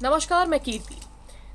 नमस्कार, मैं कीर्ति।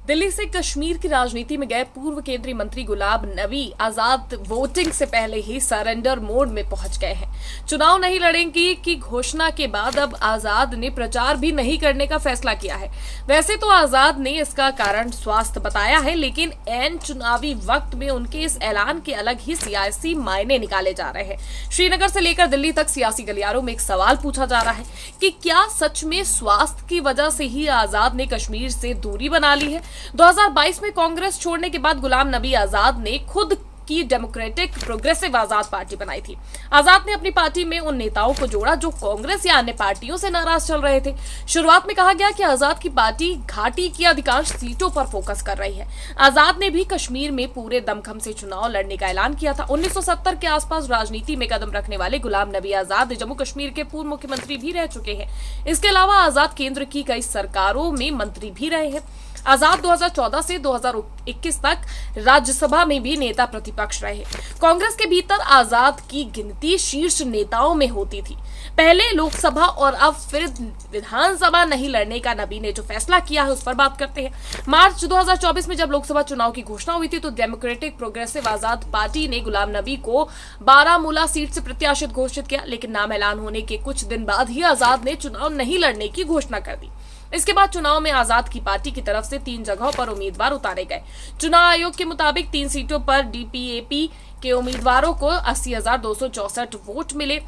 दिल्ली से कश्मीर की राजनीति में गए पूर्व केंद्रीय मंत्री गुलाम नबी आजाद वोटिंग से पहले ही सरेंडर मोड में पहुंच गए हैं। चुनाव नहीं लड़ेंगे की घोषणा के बाद अब आजाद ने प्रचार भी नहीं करने का फैसला किया है। वैसे तो आजाद ने इसका कारण स्वास्थ्य बताया है, लेकिन ऐन चुनावी वक्त में उनके इस ऐलान के अलग ही सियासी मायने निकाले जा रहे हैं। श्रीनगर से लेकर दिल्ली तक सियासी गलियारों में एक सवाल पूछा जा रहा है कि क्या सच में स्वास्थ्य की वजह से ही आजाद ने कश्मीर से दूरी बना ली है। 2022 में कांग्रेस छोड़ने के बाद गुलाम नबी आजाद ने खुद की डेमोक्रेटिक प्रोग्रेसिव आजाद पार्टी बनाई थी। आजाद ने अपनी पार्टी में उन नेताओं को जोड़ा जो कांग्रेस या अन्य पार्टियों से नाराज चल रहे थे। शुरुआत में कहा गया कि आजाद की पार्टी घाटी की अधिकांश सीटों पर फोकस कर रही है। आजाद ने भी कश्मीर में पूरे दमखम से चुनाव लड़ने का ऐलान किया था। 1970 के आसपास राजनीति में कदम रखने वाले गुलाम नबी आजाद जम्मू कश्मीर के पूर्व मुख्यमंत्री भी रह चुके हैं। इसके अलावा आजाद केंद्र की कई सरकारों में मंत्री भी रहे हैं। आजाद 2014 से 2021 तक राज्यसभा में भी नेता प्रतिपक्ष रहे। कांग्रेस के भीतर आजाद की गिनती शीर्ष नेताओं में होती थी। पहले लोकसभा और अब फिर विधानसभा नहीं लड़ने का नबी ने जो फैसला किया है उस पर बात करते हैं। मार्च 2024 में जब लोकसभा चुनाव की घोषणा हुई थी तो डेमोक्रेटिक प्रोग्रेसिव आजाद पार्टी ने गुलाम नबी को बारामूला सीट से प्रत्याशित घोषित किया, लेकिन नाम ऐलान होने के कुछ दिन बाद ही आजाद ने चुनाव नहीं लड़ने की घोषणा कर दी। इसके बाद चुनाव में आजाद की पार्टी की तरफ से 3 जगहों पर उम्मीदवार उतारे गए। चुनाव आयोग के मुताबिक 3 सीटों पर डीपीएपी के उम्मीदवारों को 80,264 वोट मिले।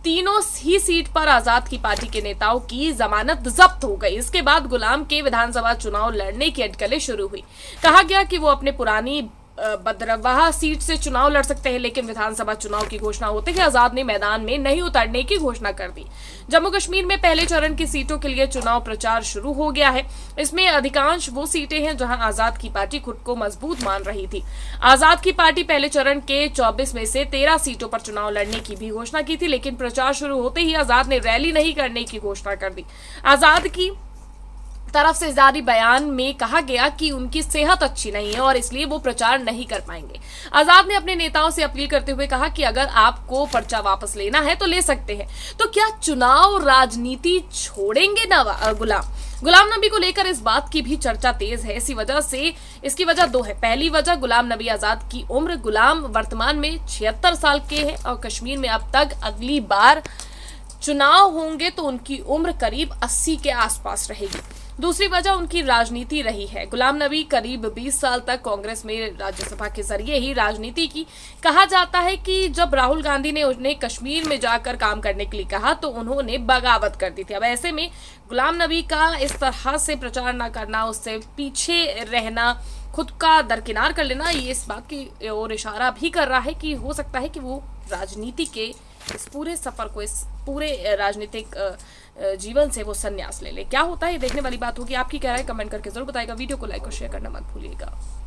तीनों ही सीट पर आजाद की पार्टी के नेताओं की जमानत जब्त हो गई। इसके बाद गुलाम के विधानसभा चुनाव लड़ने की अटकलें शुरू हुई। कहा गया कि वो अपने पुरानी बदरवाह सीट से चुनाव लड़ सकते हैं, लेकिन विधानसभा चुनाव की घोषणा होते ही आजाद ने मैदान में नहीं उतरने की घोषणा कर दी। जम्मू कश्मीर में पहले चरण की सीटों के लिए चुनाव प्रचार शुरू हो गया है। इसमें अधिकांश वो सीटें हैं जहां आजाद की पार्टी खुद को मजबूत मान रही थी। आजाद की पार्टी पहले चरण के 24 में से 13 सीटों पर चुनाव लड़ने की भी घोषणा की थी, लेकिन प्रचार शुरू होते ही आजाद ने रैली नहीं करने की घोषणा कर दी। आजाद की तरफ से जारी बयान में कहा गया कि उनकी सेहत अच्छी नहीं है और इसलिए वो प्रचार नहीं कर पाएंगे। आजाद ने अपने नेताओं से अपील करते हुए कहा कि अगर आपको पर्चा वापस लेना है तो ले सकते हैं। तो क्या चुनाव राजनीति छोड़ेंगे ना गुलाम नबी को लेकर इस बात की भी चर्चा तेज है। इसकी वजह 2 है। पहली वजह गुलाम नबी आजाद की उम्र। गुलाम वर्तमान में 76 साल के हैं और कश्मीर में अब तक अगली बार चुनाव होंगे तो उनकी उम्र करीब 80 के आसपास रहेगी। दूसरी वजह उनकी राजनीति रही है। गुलाम नबी करीब 20 साल तक कांग्रेस में राज्यसभा के जरिए ही राजनीति की। कहा जाता है कि जब राहुल गांधी ने उन्हें कश्मीर में जाकर काम करने के लिए कहा तो उन्होंने बगावत कर दी थी। अब ऐसे में गुलाम नबी का इस तरह से प्रचार न करना, उससे पीछे रहना, खुद का दरकिनार कर लेना, ये इस बात की ओर इशारा भी कर रहा है कि हो सकता है कि वो राजनीति के इस पूरे सफर को, इस पूरे राजनीतिक जीवन से वो संन्यास ले ले। क्या होता है ये देखने वाली बात होगी। आपकी क्या राय कमेंट करके जरूर बताएगा। वीडियो को लाइक और शेयर करना मत भूलिएगा।